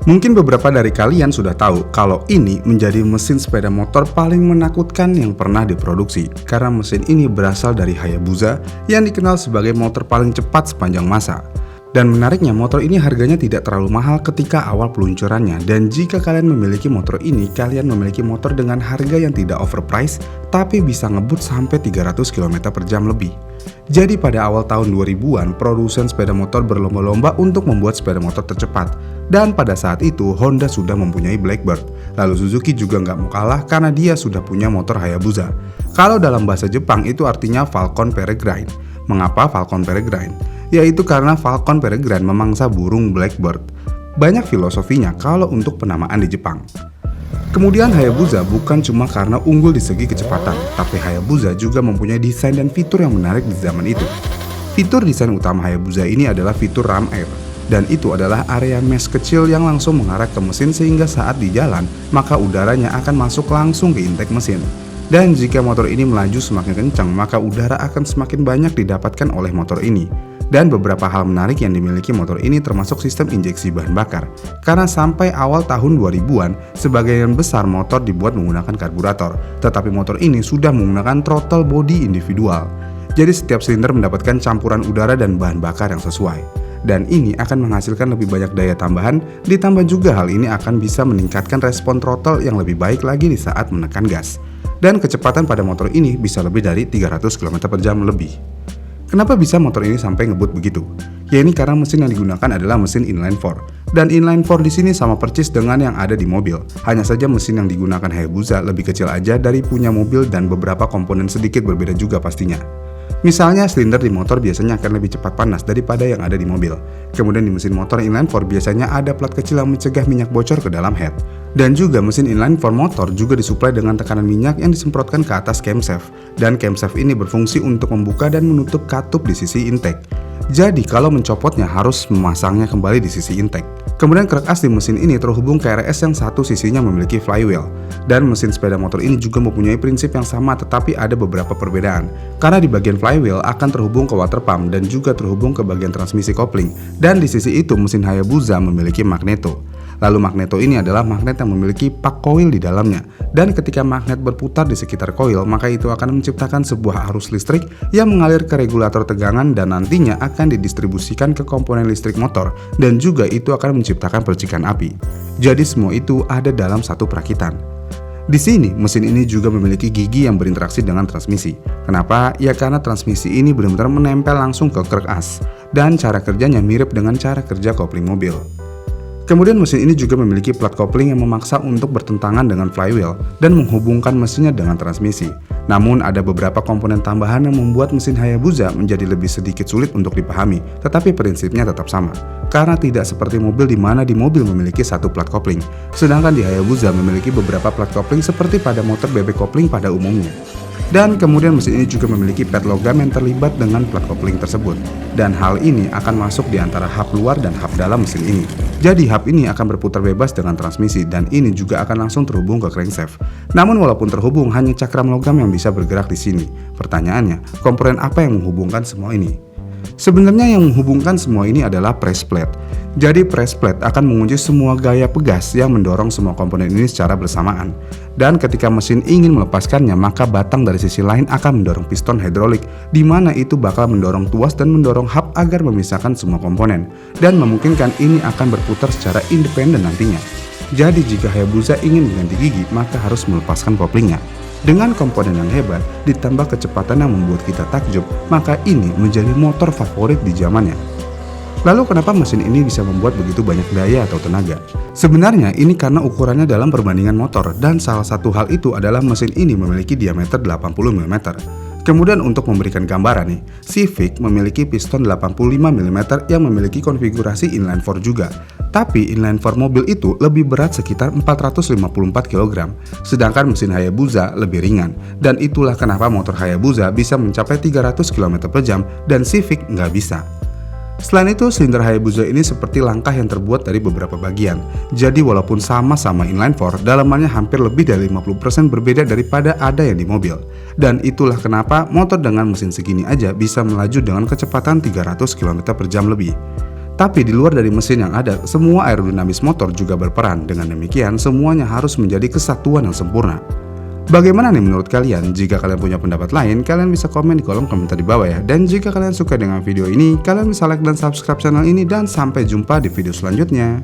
Mungkin beberapa dari kalian sudah tahu kalau ini menjadi mesin sepeda motor paling menakutkan yang pernah diproduksi, karena mesin ini berasal dari Hayabusa yang dikenal sebagai motor paling cepat sepanjang masa. Dan menariknya, motor ini harganya tidak terlalu mahal ketika awal peluncurannya, dan jika kalian memiliki motor ini, kalian memiliki motor dengan harga yang tidak overpriced tapi bisa ngebut sampai 300 km per jam lebih. Jadi pada awal tahun 2000-an, produsen sepeda motor berlomba-lomba untuk membuat sepeda motor tercepat. Dan pada saat itu, Honda sudah mempunyai Blackbird. Lalu Suzuki juga nggak mau kalah karena dia sudah punya motor Hayabusa. Kalau dalam bahasa Jepang itu artinya Falcon Peregrine. Mengapa Falcon Peregrine? Yaitu karena Falcon Peregrine memangsa burung Blackbird. Banyak filosofinya kalau untuk penamaan di Jepang. Kemudian Hayabusa bukan cuma karena unggul di segi kecepatan, tapi Hayabusa juga mempunyai desain dan fitur yang menarik di zaman itu. Fitur desain utama Hayabusa ini adalah fitur ram air, dan itu adalah area mesh kecil yang langsung mengarah ke mesin sehingga saat di jalan, maka udaranya akan masuk langsung ke intake mesin. Dan jika motor ini melaju semakin kencang, maka udara akan semakin banyak didapatkan oleh motor ini. Dan beberapa hal menarik yang dimiliki motor ini termasuk sistem injeksi bahan bakar. Karena sampai awal tahun 2000-an, sebagian besar motor dibuat menggunakan karburator, tetapi motor ini sudah menggunakan throttle body individual. Jadi setiap silinder mendapatkan campuran udara dan bahan bakar yang sesuai. Dan ini akan menghasilkan lebih banyak daya tambahan, ditambah juga hal ini akan bisa meningkatkan respon throttle yang lebih baik lagi di saat menekan gas. Dan kecepatan pada motor ini bisa lebih dari 300 km per jam lebih. Kenapa bisa motor ini sampai ngebut begitu? Ya ini karena mesin yang digunakan adalah mesin inline 4. Dan inline 4 di sini sama persis dengan yang ada di mobil. Hanya saja mesin yang digunakan Hayabusa lebih kecil aja dari punya mobil dan beberapa komponen sedikit berbeda juga pastinya. Misalnya silinder di motor biasanya akan lebih cepat panas daripada yang ada di mobil. Kemudian di mesin motor inline 4 biasanya ada plat kecil yang mencegah minyak bocor ke dalam head. Dan juga mesin inline 4 motor juga disuplai dengan tekanan minyak yang disemprotkan ke atas camshaft. Dan camshaft ini berfungsi untuk membuka dan menutup katup di sisi intake. Jadi kalau mencopotnya harus memasangnya kembali di sisi intake. Kemudian krek as di mesin ini terhubung ke RS yang satu sisinya memiliki flywheel. Dan mesin sepeda motor ini juga mempunyai prinsip yang sama tetapi ada beberapa perbedaan. Karena di bagian flywheel akan terhubung ke water pump dan juga terhubung ke bagian transmisi kopling. Dan di sisi itu mesin Hayabusa memiliki magneto. Lalu magneto ini adalah magnet yang memiliki pak koil di dalamnya. Dan ketika magnet berputar di sekitar koil, maka itu akan menciptakan sebuah arus listrik yang mengalir ke regulator tegangan dan nantinya akan didistribusikan ke komponen listrik motor dan juga itu akan menciptakan percikan api. Jadi semua itu ada dalam satu perakitan. Di sini, mesin ini juga memiliki gigi yang berinteraksi dengan transmisi. Kenapa? Ya karena transmisi ini benar-benar menempel langsung ke krek as dan cara kerjanya mirip dengan cara kerja kopling mobil. Kemudian mesin ini juga memiliki plat kopling yang memaksa untuk bertentangan dengan flywheel dan menghubungkan mesinnya dengan transmisi. Namun ada beberapa komponen tambahan yang membuat mesin Hayabusa menjadi lebih sedikit sulit untuk dipahami, tetapi prinsipnya tetap sama. Karena tidak seperti mobil di mana di mobil memiliki satu plat kopling, sedangkan di Hayabusa memiliki beberapa plat kopling seperti pada motor bebek kopling pada umumnya. Dan kemudian mesin ini juga memiliki pad logam yang terlibat dengan plat kopling tersebut. Dan hal ini akan masuk di antara hub luar dan hub dalam mesin ini. Jadi hub ini akan berputar bebas dengan transmisi dan ini juga akan langsung terhubung ke crankshaft. Namun walaupun terhubung, hanya cakram logam yang bisa bergerak di sini. Pertanyaannya, komponen apa yang menghubungkan semua ini? Sebenarnya yang menghubungkan semua ini adalah press plate. Jadi press plate akan mengunci semua gaya pegas yang mendorong semua komponen ini secara bersamaan. Dan ketika mesin ingin melepaskannya, maka batang dari sisi lain akan mendorong piston hidrolik, di mana itu bakal mendorong tuas dan mendorong hub agar memisahkan semua komponen. Dan memungkinkan ini akan berputar secara independen nantinya. Jadi jika Hayabusa ingin mengganti gigi, maka harus melepaskan koplingnya. Dengan komponen yang hebat, ditambah kecepatan yang membuat kita takjub, maka ini menjadi motor favorit di zamannya. Lalu kenapa mesin ini bisa membuat begitu banyak daya atau tenaga? Sebenarnya ini karena ukurannya dalam perbandingan motor dan salah satu hal itu adalah mesin ini memiliki diameter 80 mm. Kemudian untuk memberikan gambaran nih, Civic memiliki piston 85 mm yang memiliki konfigurasi inline 4 juga. Tapi inline 4 mobil itu lebih berat sekitar 454 kg, sedangkan mesin Hayabusa lebih ringan. Dan itulah kenapa motor Hayabusa bisa mencapai 300 km per jam dan Civic nggak bisa. Selain itu, silinder Hayabusa ini seperti langkah yang terbuat dari beberapa bagian. Jadi walaupun sama-sama inline 4, dalamannya hampir lebih dari 50% berbeda daripada ada yang di mobil. Dan itulah kenapa motor dengan mesin segini aja bisa melaju dengan kecepatan 300 km per jam lebih. Tapi di luar dari mesin yang ada, semua aerodinamis motor juga berperan. Dengan demikian, semuanya harus menjadi kesatuan yang sempurna. Bagaimana nih menurut kalian? Jika kalian punya pendapat lain, kalian bisa komen di kolom komentar di bawah ya. Dan jika kalian suka dengan video ini, kalian bisa like dan subscribe channel ini. Dan sampai jumpa di video selanjutnya.